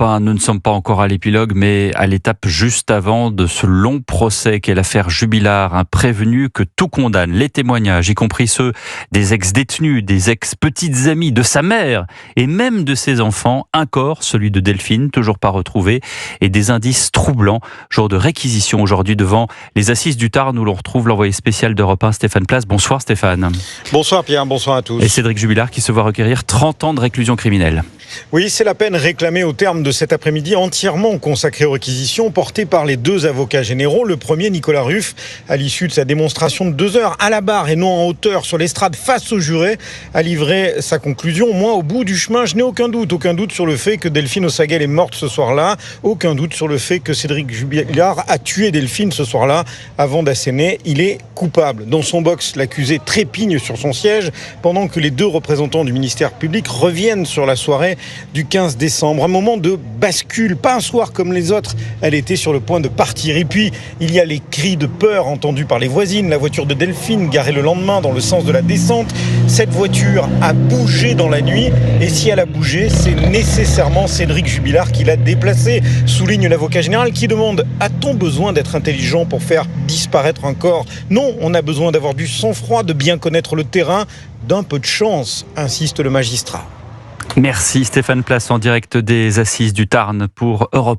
Nous ne sommes pas encore à l'épilogue, mais à l'étape juste avant de ce long procès qu'est l'affaire Jubilard. Un prévenu que tout condamne, les témoignages, y compris ceux des ex-détenus, des ex-petites amies, de sa mère et même de ses enfants. Un corps, celui de Delphine, toujours pas retrouvé, et des indices troublants. Jour de réquisition aujourd'hui devant les assises du Tarn où l'on retrouve l'envoyé spécial d'Europe 1, Stéphane Place. Bonsoir Stéphane. Bonsoir Pierre, bonsoir à tous. Et Cédric Jubilard qui se voit requérir 30 ans de réclusion criminelle. Oui, c'est la peine réclamée au terme de cet après-midi entièrement consacrée aux réquisitions portées par les deux avocats généraux. Le premier, Nicolas Ruff, à l'issue de sa démonstration de 2 heures à la barre et non en hauteur sur l'estrade face aux jurés, a livré sa conclusion. Moi, au bout du chemin, je n'ai aucun doute sur le fait que Delphine Ossaguel est morte ce soir-là. Aucun doute sur le fait que Cédric Jubilard a tué Delphine ce soir-là. Avant d'asséner, il est coupable. Dans son box, l'accusé trépigne sur son siège pendant que les deux représentants du ministère public reviennent sur la soirée du 15 décembre. Un moment de bascule, pas un soir comme les autres. Elle était sur le point de partir. Et puis, il y a les cris de peur entendus par les voisines. La voiture de Delphine garée le lendemain dans le sens de la descente. Cette voiture a bougé dans la nuit. Et si elle a bougé, c'est nécessairement Cédric Jubilard qui l'a déplacée, souligne l'avocat général qui demande: a-t-on besoin d'être intelligent pour faire disparaître un corps? Non, on a besoin d'avoir du sang-froid, de bien connaître le terrain, d'un peu de chance, insiste le magistrat. Merci Stéphane Place en direct des assises du Tarn pour Europe 1.